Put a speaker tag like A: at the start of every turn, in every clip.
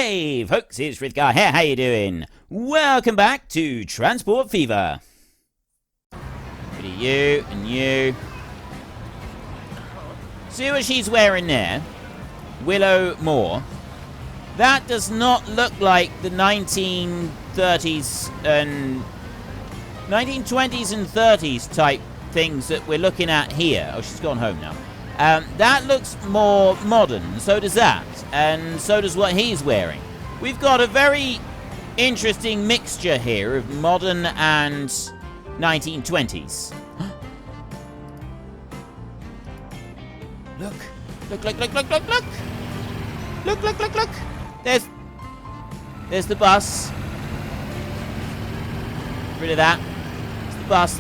A: Hey folks, it's Frithgar here, how you doing? Welcome back to Transport Fever. Bit of you and you. See what she's wearing there? Willow Moore. That does not look like the 1930s and 1920s and 30s type things that we're looking at here. Oh, she's gone home now. That looks more modern, so does that, and so does what he's wearing. We've got a very interesting mixture here of modern and 1920s. Look. Look. Look. There's the bus. Get rid of that. There's the bus.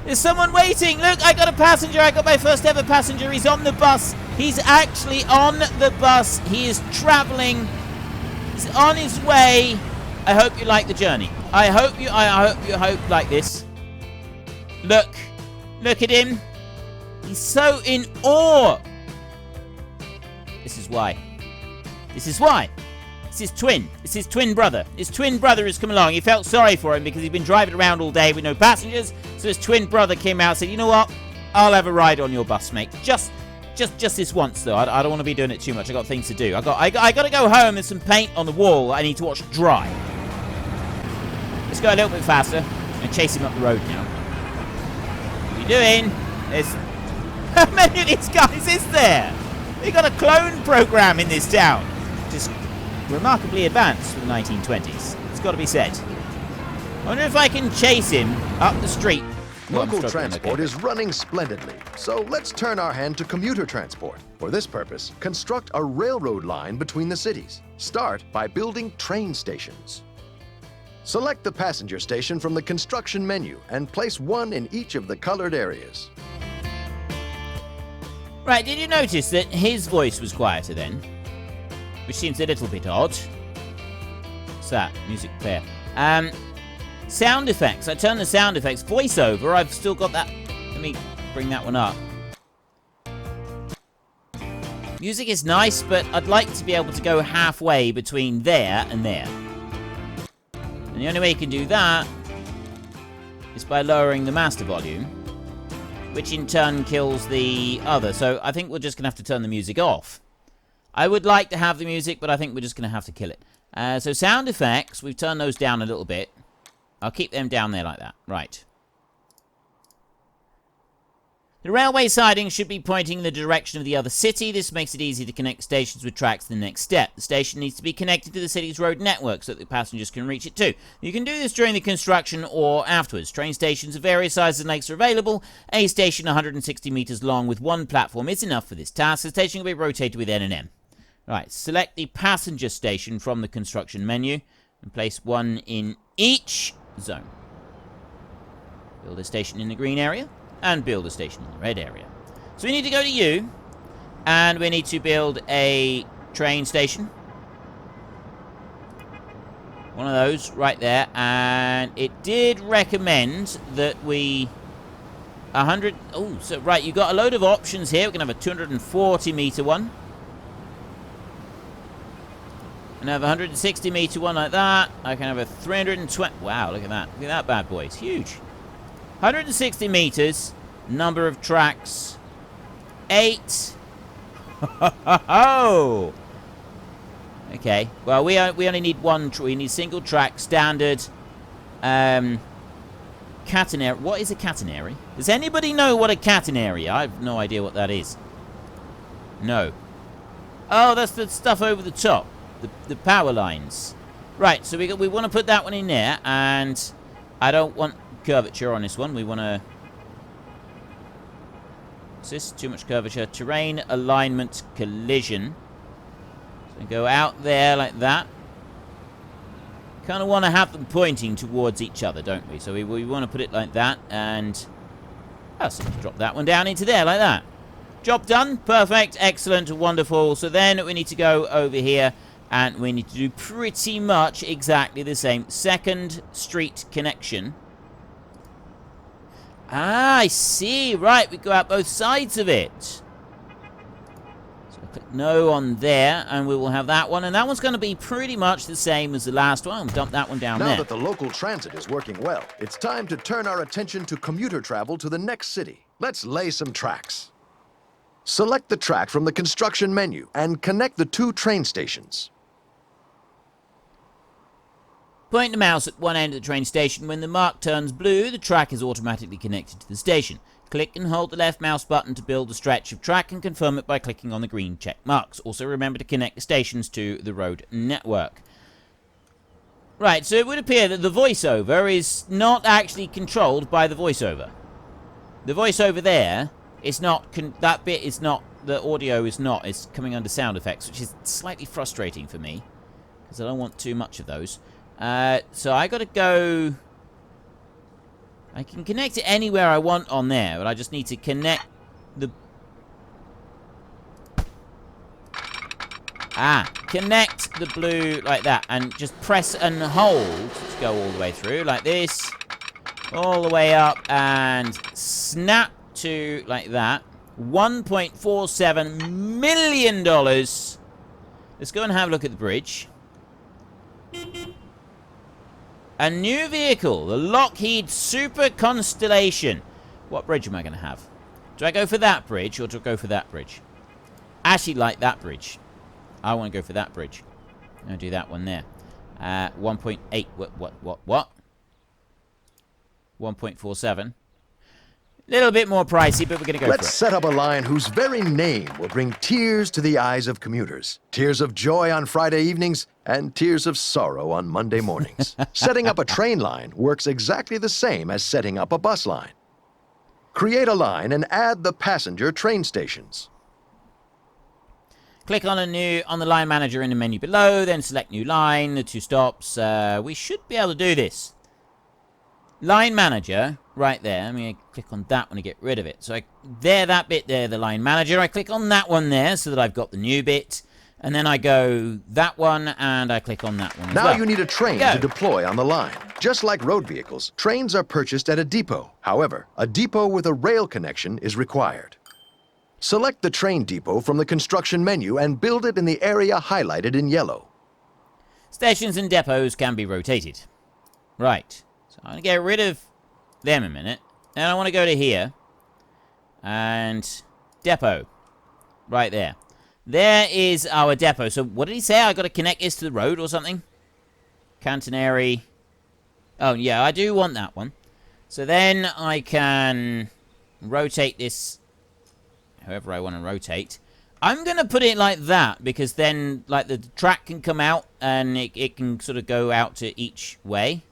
A: There's someone waiting. Look, I got a passenger. I got my first ever passenger. He's on the bus. He's actually on the bus. He is traveling. He's on his way. I hope you like the journey. I hope you like this. Look at him. He's so in awe. This is why. It's his twin. It's his twin brother. His twin brother has come along. He felt sorry for him because he'd been driving around all day with no passengers. So his twin brother came out and said, you know what? I'll have a ride on your bus, mate. Just this once, though. I don't want to be doing it too much. I got things to do. I got to go home. There's some paint on the wall I need to watch dry. Let's go a little bit faster. I'm going to chase him up the road now. What are you doing? How many of these guys is there? They got a clone program in this town. Just remarkably advanced for the 1920s. It's got to be said. I wonder if I can chase him up the street.
B: Local transport is running splendidly, so let's turn our hand to commuter transport. For this purpose, construct a railroad line between the cities. Start by building train stations. Select the passenger station from the construction menu and place one in each of the colored areas.
A: Right, did you notice that his voice was quieter then? Which seems a little bit odd. What's that? Music player. Sound effects. I turned the sound effects. Voiceover, I've still got that. Let me bring that one up. Music is nice, but I'd like to be able to go halfway between there and there. And the only way you can do that is by lowering the master volume, which in turn kills the other. So I think we're just going to have to turn the music off. I would like to have the music, but I think we're just going to have to kill it. So sound effects, we've turned those down a little bit. I'll keep them down there like that. Right. The railway siding should be pointing in the direction of the other city. This makes it easy to connect stations with tracks to the next step. The station needs to be connected to the city's road network so that the passengers can reach it too. You can do this during the construction or afterwards. Train stations of various sizes and lengths are available. A station 160 meters long with one platform is enough for this task. The station will be rotated with N and M. Right, select the passenger station from the construction menu and place one in each zone. Build a station in the green area and build a station in the red area. So we need to go to you and we need to build a train station. One of those right there, and it did recommend that we 100. Oh, so right, you got a load of options here. We're gonna have a 240 meter one. And have a 160 meter one like that. I can have a 320. Wow, look at that. Look at that bad boy. It's huge. 160 meters. Number of tracks. 8. Oh. Okay. Well, we only need one. We need single track, standard. Catenary. What is a catenary? Does anybody know what a catenary? I have no idea what that is. No. Oh, that's the stuff over the top. The power lines. Right, so we want to put that one in there, and I don't want curvature on this one. We want to... What's this? Too much curvature. Terrain, alignment, collision. So go out there like that. Kind of want to have them pointing towards each other, don't we? So we want to put it like that, and... Oh, so drop that one down into there like that. Job done. Perfect. Excellent. Wonderful. So then we need to go over here, and we need to do pretty much exactly the same. Second street connection. Ah, I see. Right, we go out both sides of it. So Click no on there, and we will have that one. And that one's going to be pretty much the same as the last one. I'll dump that one down there.
B: Now that the local transit is working well, it's time to turn our attention to commuter travel to the next city. Let's lay some tracks. Select the track from the construction menu and connect the 2 train stations.
A: Point the mouse at one end of the train station. When the mark turns blue, the track is automatically connected to the station. Click and hold the left mouse button to build a stretch of track and confirm it by clicking on the green check marks. Also remember to connect the stations to the road network. Right, so it would appear that the voiceover is not actually controlled by the voiceover. The voiceover there is not, that bit is not, the audio is not, it's coming under sound effects, which is slightly frustrating for me, because I don't want too much of those. So I gotta go... I can connect it anywhere I want on there, but I just need to connect the... Connect the blue like that, and just press and hold to go all the way through, like this, all the way up, and snap to, like that. $1.47 million. Let's go and have a look at the bridge. A new vehicle, the Lockheed Super Constellation. What bridge am I going to have? Do I go for that bridge, or do I go for that bridge? I actually like that bridge. I want to go for that bridge. I'm going to do that one there. 1.8, what? 1.47. Little bit more pricey, but we're going to go for it.
B: Let's set up a line whose very name will bring tears to the eyes of commuters. Tears of joy on Friday evenings and tears of sorrow on Monday mornings. Setting up a train line works exactly the same as setting up a bus line. Create a line and add the passenger train stations.
A: Click on the line manager in the menu below, then select new line, the 2 stops. We should be able to do this. Line manager, right there. I'm going to click on that one to get rid of it. So that bit there, the line manager. I click on that one there so that I've got the new bit. And then I go that one, and I click on that one as well.
B: Now you need a train to deploy on the line. Just like road vehicles, trains are purchased at a depot. However, a depot with a rail connection is required. Select the train depot from the construction menu and build it in the area highlighted in yellow.
A: Stations and depots can be rotated. Right. So I'm going to get rid of them a minute. Then I want to go to here. And depot. Right there. There is our depot. So what did he say? I got to connect this to the road or something? Cantonary. Oh, yeah, I do want that one. So then I can rotate this however I want to rotate. I'm going to put it like that because then like the track can come out and it can sort of go out to each way.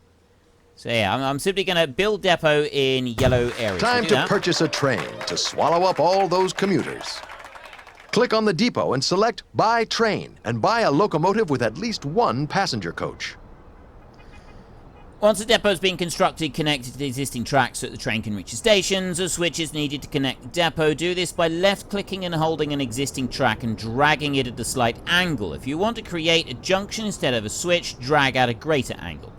A: So yeah, I'm simply going to build depot in yellow areas.
B: Time to purchase a train to swallow up all those commuters. Click on the depot and select Buy Train and buy a locomotive with at least 1 passenger coach.
A: Once the depot has been constructed, connected to the existing tracks so that the train can reach the stations, a switch is needed to connect the depot. Do this by left-clicking and holding an existing track and dragging it at a slight angle. If you want to create a junction instead of a switch, drag at a greater angle.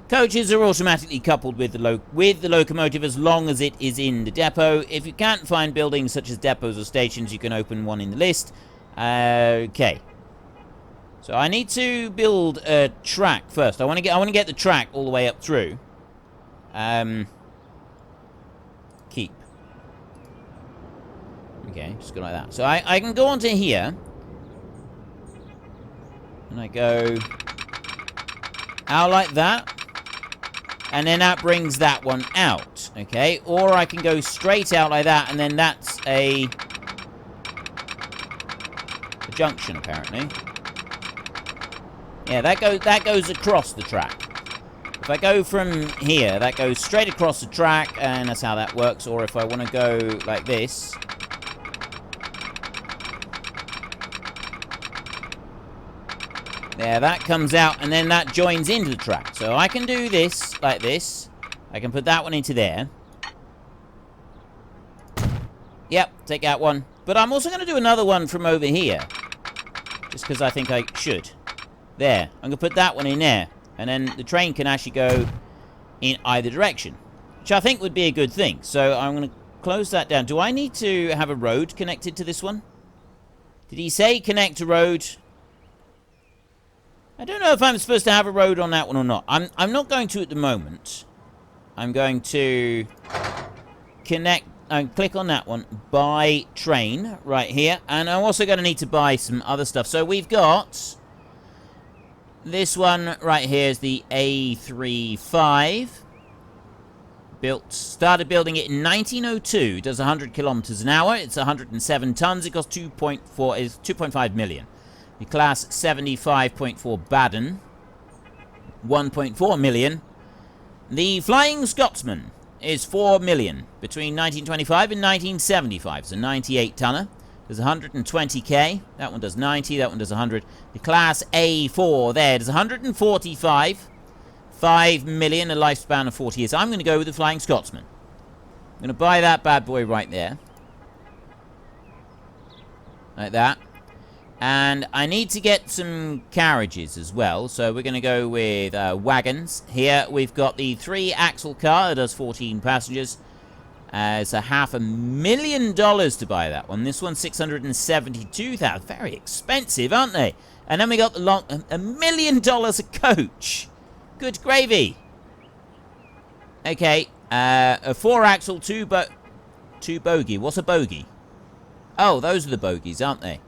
A: Coaches are automatically coupled with the locomotive as long as it is in the depot. If you can't find buildings such as depots or stations, you can open one in the list. Okay. So I need to build a track first. I want to get the track all the way up through. Keep. Okay, just go like that. So I can go onto here. And I go out like that. And then that brings that one out. Okay, or I can go straight out like that, and then that's a junction, apparently. Yeah, that goes across the track. If I go from here, that goes straight across the track, and that's how that works. Or if I want to go like this. There, that comes out, and then that joins into the track. So I can do this, like this. I can put that one into there. Yep, take that one. But I'm also going to do another one from over here. Just because I think I should. There, I'm going to put that one in there. And then the train can actually go in either direction. Which I think would be a good thing. So I'm going to close that down. Do I need to have a road connected to this one? Did he say connect a road? I don't know if I'm supposed to have a road on that one or not. I'm not going to at the moment. I'm going to connect and click on that one. Buy train right here. And I'm also going to need to buy some other stuff. So we've got this one right here is the A35. Started building it in 1902. Does 100 kilometers an hour. It's 107 tons. It costs 2.5 million. The class 75.4 Baden, 1.4 million. The Flying Scotsman is 4 million between 1925 and 1975. It's a 98 tonner. Does 120k. That one does 90. That one does 100. The class A4 there does 145. 5 million, a lifespan of 40 years. I'm going to go with the Flying Scotsman. I'm going to buy that bad boy right there. Like that. And I need to get some carriages as well. So we're going to go with wagons. Here we've got the 3-axle car that does 14 passengers. It's a $500,000 to buy that one. This one's $672,000. Very expensive, aren't they? And then we got the $1 million a coach. Good gravy. Okay, a 4-axle, 2 bogey. What's a bogey? Oh, those are the bogies, aren't they?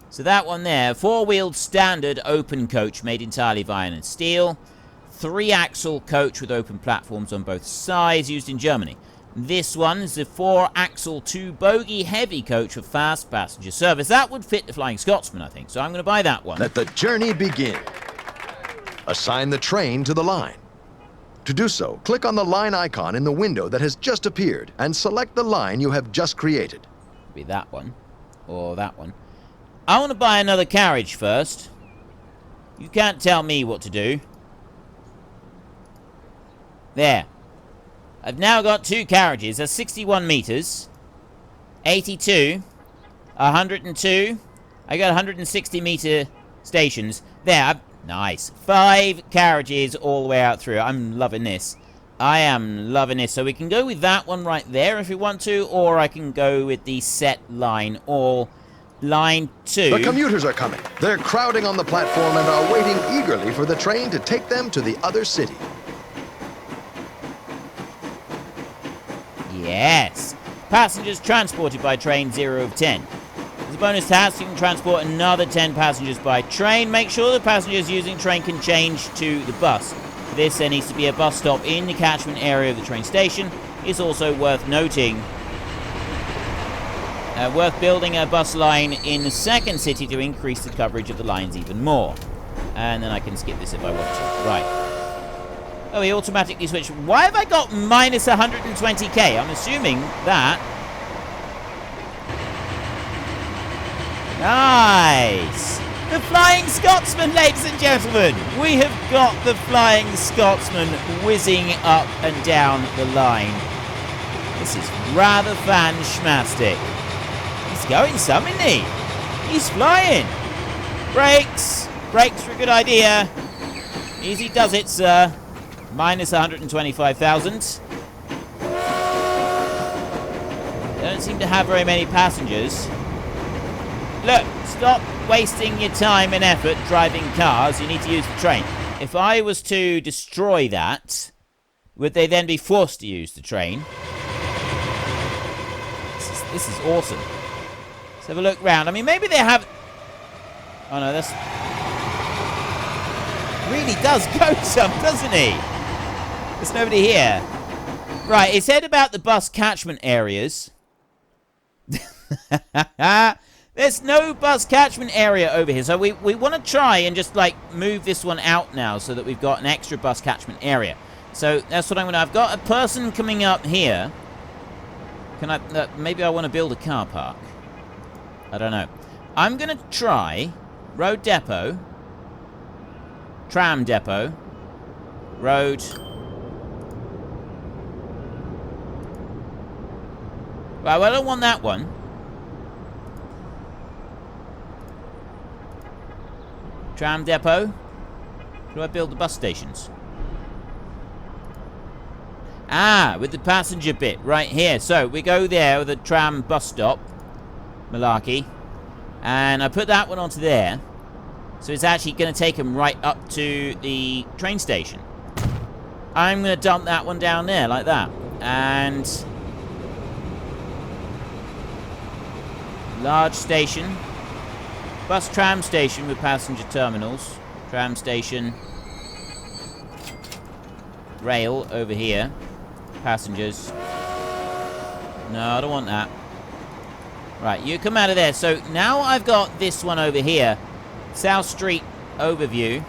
A: So that one there, 4-wheeled standard open coach made entirely of iron and steel. 3-axle coach with open platforms on both sides, used in Germany. This one is the 4-axle, 2-bogey heavy coach for fast passenger service. That would fit the Flying Scotsman, I think. So I'm going to buy that one.
B: Let the journey begin. Assign the train to the line. To do so, click on the line icon in the window that has just appeared and select the line you have just created.
A: Be that one or that one. I want to buy another carriage first. You can't tell me what to do. There. I've now got 2 carriages. That's 61 meters. 82. 102. I got 160 meter stations. There. Nice. 5 carriages all the way out through. I'm loving this. I am loving this. So we can go with that one right there if we want to, or I can go with the set line, or line 2.
B: The commuters are coming. They're crowding on the platform and are waiting eagerly for the train to take them to the other city.
A: Yes. Passengers transported by train 0 of 10. As a bonus task, you can transport another 10 passengers by train. Make sure the passengers using train can change to the bus. For this, there needs to be a bus stop in the catchment area of the train station. It's also worth noting, worth building a bus line in the second city to increase the coverage of the lines even more. And then I can skip this if I want to. Right. Oh, he automatically switched. Why have I got minus 120k? I'm assuming that. Nice! The Flying Scotsman, ladies and gentlemen! We have got the Flying Scotsman whizzing up and down the line. This is rather fan-schmastic. He's going some, isn't he? He's flying! Brakes! Brakes are a good idea. Easy does it, sir. Minus 125,000. Don't seem to have very many passengers. Look, stop wasting your time and effort driving cars. You need to use the train. If I was to destroy that, would they then be forced to use the train? This is awesome. Let's have a look round. I mean, maybe they have... Oh, no, that's... Really does go some, doesn't he? There's nobody here. Right, it said about the bus catchment areas. There's no bus catchment area over here. So we want to try and just, like, move this one out now so that we've got an extra bus catchment area. So that's what I'm going to... I've got a person coming up here. Can I... maybe I want to build a car park. I don't know. I'm going to try road depot, tram depot, road... Right, well, I don't want that one. Tram depot. Where do I build the bus stations? Ah, with the passenger bit right here. So we go there with a tram bus stop. Malarkey. And I put that one onto there. So it's actually going to take them right up to the train station. I'm going to dump that one down there like that. And large station. Bus tram station with passenger terminals. Tram station. Rail over here. Passengers. No, I don't want that. Right, you come out of there. So now I've got this one over here. South Street overview.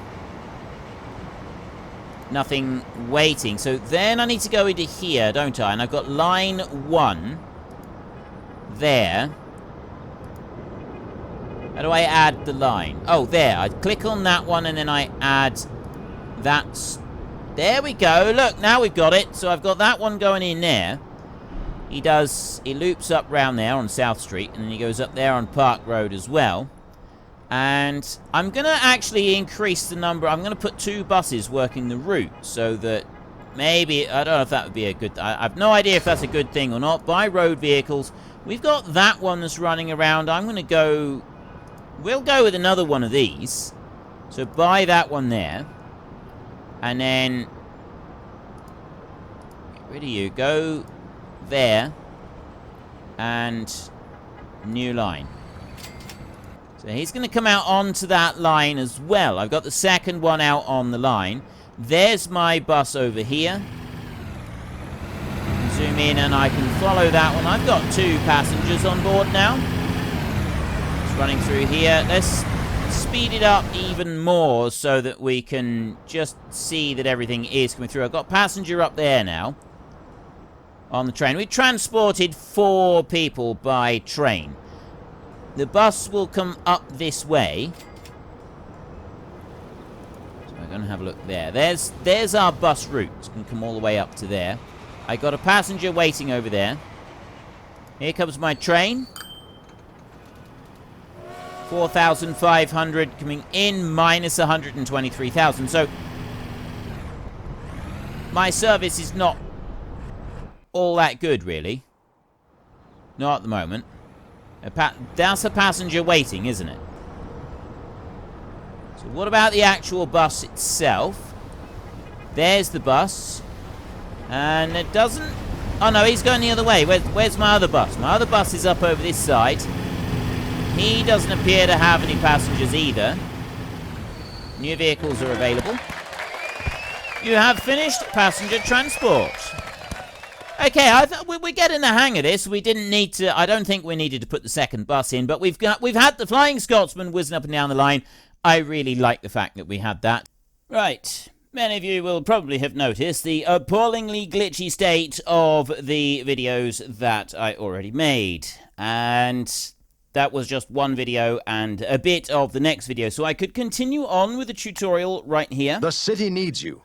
A: Nothing waiting. So then I need to go into here, don't I? And I've got line 1 there. How do I add the line? Oh, there. I click on that one and then I add that. There we go. Look, now we've got it. So I've got that one going in there. He loops up round there on South Street, and then he goes up there on Park Road as well. And I'm going to actually increase the number. I'm going to put 2 buses working the route, so that maybe, I don't know if that would be a good, I have no idea if that's a good thing or not. By road vehicles, we've got that one that's running around. I'm going to go, we'll go with another one of these. So buy that one there. And then, get rid of you, go there, and new line. So he's going to come out onto that line as well. I've got the second one out on the line. There's my bus over here. Zoom in and I can follow that one. I've got 2 passengers on board now. It's running through here. Let's speed it up even more so that we can just see that everything is coming through. I've got passenger up there now on the train. We transported 4 people by train. The bus will come up this way. So we're going to have a look there. There's our bus route. It's going to come all the way up to there. I got a passenger waiting over there. Here comes my train. 4,500 coming in, minus 123,000. So my service is not all that good, really. Not at the moment. That's a passenger waiting, isn't it? So what about the actual bus itself? There's the bus. And it doesn't... Oh, no, he's going the other way. Where's my other bus? My other bus is up over this side. He doesn't appear to have any passengers either. New vehicles are available. You have finished passenger transport. Okay, we're getting the hang of this. We didn't need to... I don't think we needed to put the second bus in, but we've had the Flying Scotsman whizzing up and down the line. I really like the fact that we had that. Right. Many of you will probably have noticed the appallingly glitchy state of the videos that I already made. And that was just one video and a bit of the next video. So I could continue on with the tutorial right here.
B: The city needs you.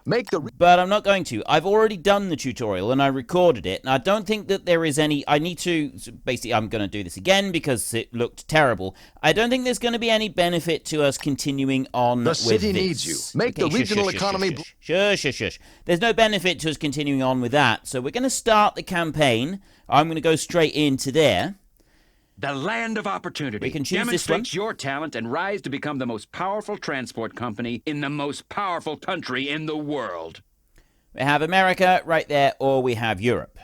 A: But I'm not going to. I've already done the tutorial and I recorded it. And I don't think that there is any... I need to... Basically, I'm going to do this again because it looked terrible. I don't think there's going to be any benefit to us continuing on with this.
B: The city needs you. Make the regional economy...
A: Shush. There's no benefit to us continuing on with that. So we're going to start the campaign. I'm going to go straight into there.
C: The land of opportunity.
A: We can choose
C: Demonstrate
A: this one.
C: your talent and rise to become the most powerful transport company in the most powerful country in the world.
A: We have America right there, or we have Europe.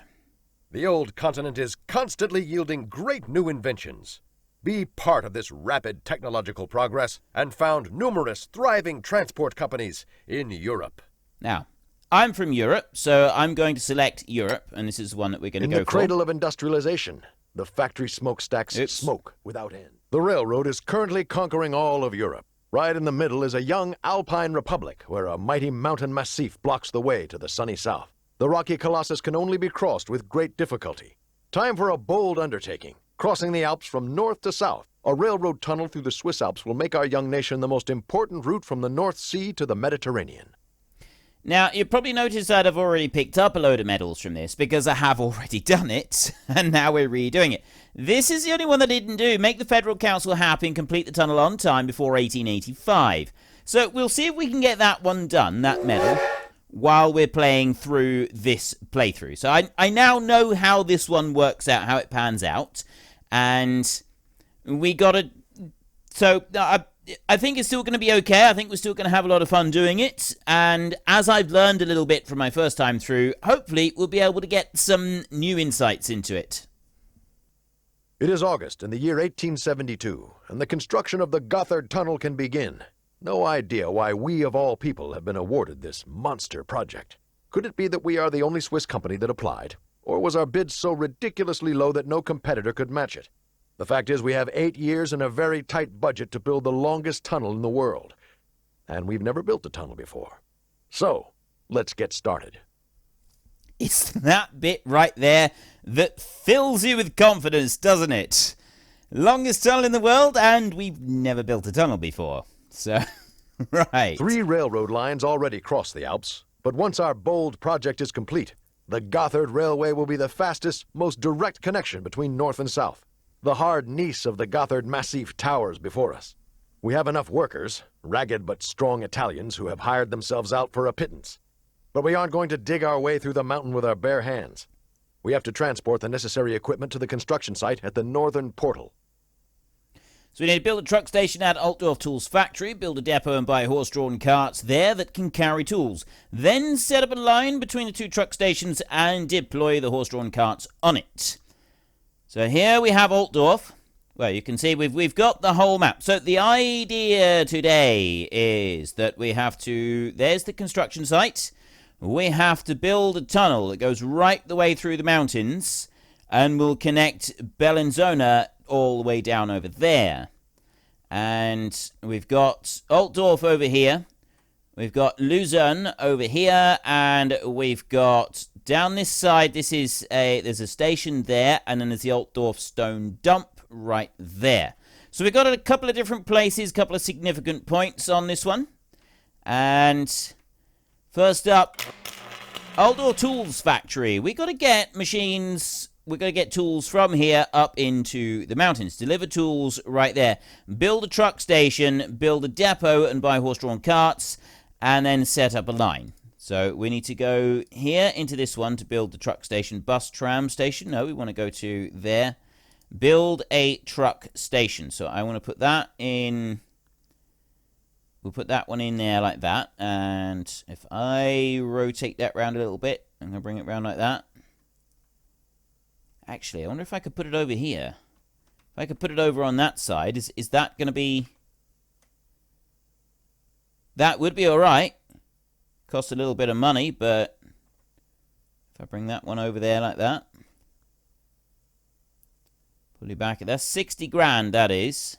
D: The old continent is constantly yielding great new inventions. Be part of this rapid technological progress and found numerous thriving transport companies in Europe.
A: Now, I'm from Europe, so I'm going to select Europe, and this is the one that we're going to go for.
B: In the cradle of industrialization, the factory smokestacks smoke without end. The railroad is currently conquering all of Europe. Right in the middle is a young alpine republic where a mighty mountain massif blocks the way to the sunny south. The rocky colossus can only be crossed with great difficulty. Time for a bold undertaking, crossing the Alps from north to south. A railroad tunnel through the Swiss Alps will make our young nation the most important route from the North Sea to the Mediterranean.
A: Now, you've probably noticed that I've already picked up a load of medals from this, because I have already done it, and now we're redoing it. This is the only one that I didn't do. Make the Federal Council happy and complete the tunnel on time before 1885. So we'll see if we can get that one done, that medal, while we're playing through this playthrough. So I now know how this one works out, how it pans out, and we got to So I think it's still going to be okay. I think we're still going to have a lot of fun doing it. And as I've learned a little bit from my first time through, hopefully we'll be able to get some new insights into it.
B: It is August in the year 1872, and the construction of the Gothard Tunnel can begin. No idea why we of all people have been awarded this monster project. Could it be that we are the only Swiss company that applied? Or was our bid so ridiculously low that no competitor could match it? The fact is we have 8 years and a very tight budget to build the longest tunnel in the world. And we've never built a tunnel before. So, let's get started.
A: It's that bit right there that fills you with confidence, doesn't it? Longest tunnel in the world, and we've never built a tunnel before. So, right.
B: 3 railroad lines already cross the Alps, but once our bold project is complete, the Gothard Railway will be the fastest, most direct connection between North and South. The hard Nice of the Gothard Massif towers before us. We have enough workers, ragged but strong Italians who have hired themselves out for a pittance. But we aren't going to dig our way through the mountain with our bare hands. We have to transport the necessary equipment to the construction site at the northern portal.
A: So we need to build a truck station at Altdorf Tools Factory, build a depot and buy horse-drawn carts there that can carry tools. Then set up a line between the 2 truck stations and deploy the horse-drawn carts on it. So here we have Altdorf. Well, you can see we've got the whole map. So the idea today is that we have to... There's the construction site. We have to build a tunnel that goes right the way through the mountains and will connect Bellinzona all the way down over there. And we've got Altdorf over here. We've got Luzern over here, and we've got down this side, there's a station there, and then there's the Altdorf stone dump right there. So we've got a couple of different places, a couple of significant points on this one. And first up, Altdorf Tools Factory. We've got to get machines, we've got to get tools from here up into the mountains. Deliver tools right there. Build a truck station, build a depot and buy horse-drawn carts, and then set up a line. So we need to go here into this one to build the truck station, bus tram station. No, we want to go to there. Build a truck station. So I want to put that in. We'll put that one in there like that. And if I rotate that around a little bit, I'm going to bring it around like that. Actually, I wonder if I could put it over here. If I could put it over on that side, is that going to be... That would be all right. Cost a little bit of money, but if I bring that one over there like that, pull it back, that's 60 grand, that is.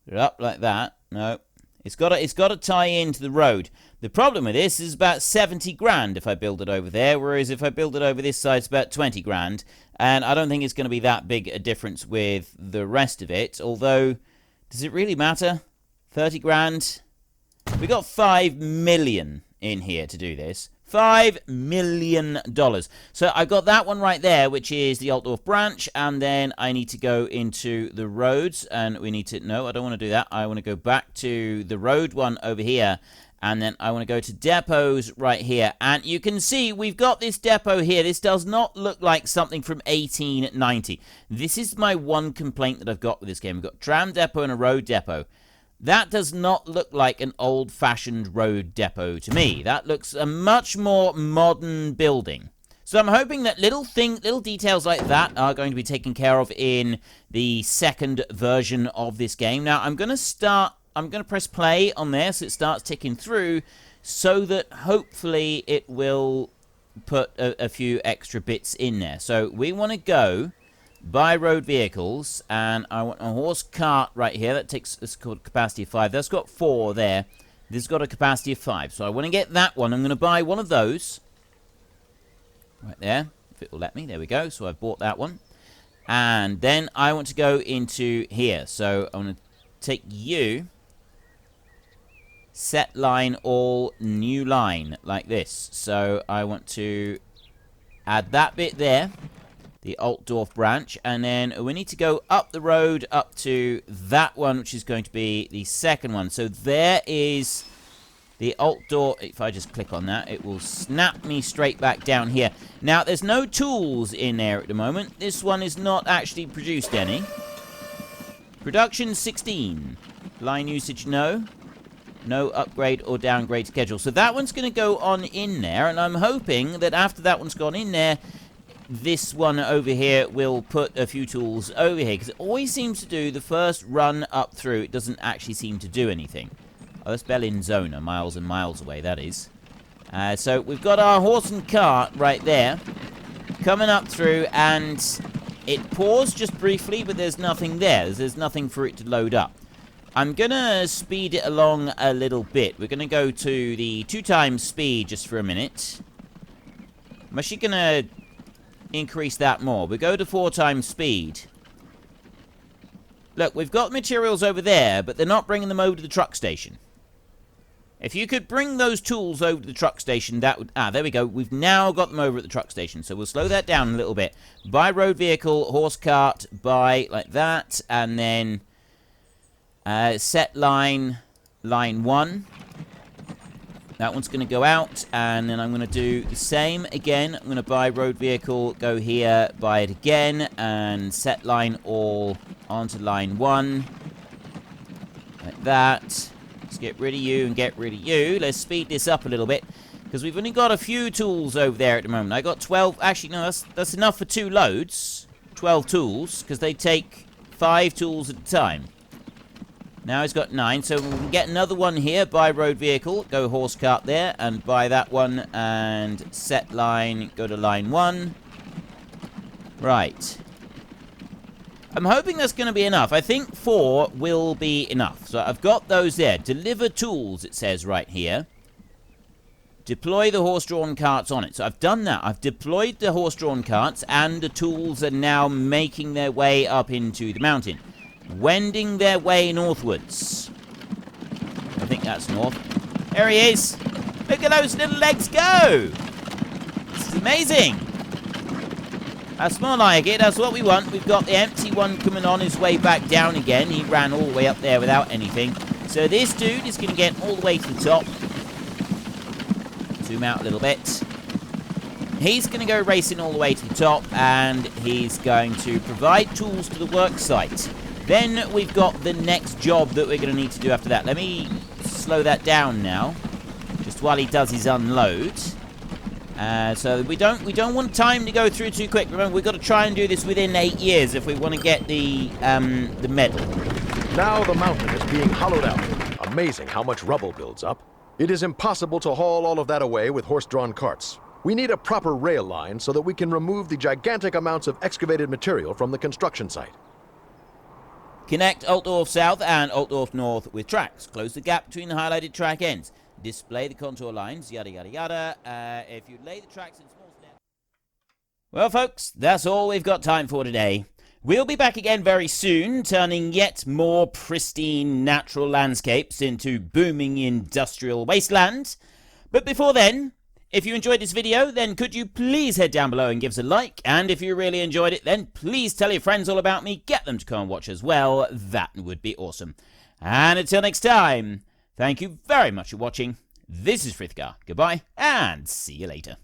A: Put it up like that. No, it's got to tie into the road. The problem with this is about 70 grand if I build it over there, whereas if I build it over this side, it's about 20 grand. And I don't think it's going to be that big a difference with the rest of it. Although, does it really matter? 30 grand. We got $5 million in here to do this. $5 million. So I've got that one right there, which is the Altdorf branch, and then I need to go into the roads, and we need to... No, I don't want to do that. I want to go back to the road one over here, and then I want to go to depots right here. And you can see we've got this depot here. This does not look like something from 1890. This is my one complaint that I've got with this game. We've got tram depot and a road depot. That does not look like an old-fashioned road depot to me. That looks a much more modern building. So I'm hoping that little details like that are going to be taken care of in the second version of this game. Now, I'm going to press play on there so it starts ticking through so that hopefully it will put a few extra bits in there. So we want to go... buy road vehicles, and I want a horse cart right here. That takes, it's called capacity of 5. That's got 4 there. This has got a capacity of 5. So I want to get that one. I'm going to buy one of those. Right there. If it will let me. There we go. So I've bought that one. And then I want to go into here. So I want to take you. Set line all new line. Like this. So I want to add that bit there. The Altdorf branch, and then we need to go up the road up to that one, which is going to be the second one. So there is the Altdorf. If I just click on that, it will snap me straight back down here. Now, there's no tools in there at the moment. This one is not actually produced any. Production 16. Line usage, no. No upgrade or downgrade schedule. So that one's going to go on in there, and I'm hoping that after that one's gone in there, this one over here will put a few tools over here, because it always seems to do the first run up through. It doesn't actually seem to do anything. Oh, that's Bellinzona, miles and miles away, that is. So we've got our horse and cart right there, coming up through, and it paused just briefly, but there's nothing there. There's nothing for it to load up. I'm going to speed it along a little bit. We're going to go to the 2 times speed just for a minute. I'm actually going to increase that more. We go to 4 times speed. Look, we've got materials over there, but they're not bringing them over to the truck station. If you could bring those tools over to the truck station, that would... Ah, there we go. We've now got them over at the truck station, so we'll slow that down a little bit. Buy road vehicle, horse cart, buy like that, and then set line 1. That one's going to go out, and then I'm going to do the same again. I'm going to buy road vehicle, go here, buy it again, and set line all onto line 1. Like that. Let's get rid of you and get rid of you. Let's speed this up a little bit, because we've only got a few tools over there at the moment. I got 12. Actually, no, that's enough for 2 loads. 12 tools, because they take 5 tools at a time. Now he's got 9, so we can get another one here. Buy road vehicle, go horse cart there, and buy that one, and set line, go to line 1. Right. I'm hoping that's going to be enough. I think 4 will be enough. So I've got those there. Deliver tools, it says right here. Deploy the horse-drawn carts on it. So I've done that. I've deployed the horse-drawn carts, and the tools are now making their way up into the mountain. Wending their way northwards. I think that's north. There he is. Look at those little legs go. This is amazing. That's more like it. That's what we want. We've got the empty one coming on his way back down again. He ran all the way up there without anything. So this dude is going to get all the way to the top. Zoom out a little bit. He's going to go racing all the way to the top, and he's going to provide tools to the work site. Then we've got the next job that we're going to need to do after that. Let me slow that down now, just while he does his unload. So we don't want time to go through too quick. Remember, we've got to try and do this within 8 years if we want to get the medal.
B: Now the mountain is being hollowed out. Amazing how much rubble builds up. It is impossible to haul all of that away with horse-drawn carts. We need a proper rail line so that we can remove the gigantic amounts of excavated material from the construction site.
A: Connect Altdorf South and Altdorf North with tracks. Close the gap between the highlighted track ends. Display the contour lines, yada, yada, yada. If you lay the tracks in small steps... Well, folks, that's all we've got time for today. We'll be back again very soon, turning yet more pristine natural landscapes into booming industrial wastelands. But before then, if you enjoyed this video, then could you please head down below and give us a like? And if you really enjoyed it, then please tell your friends all about me. Get them to come and watch as well. That would be awesome. And until next time, thank you very much for watching. This is Frithgar. Goodbye, and see you later.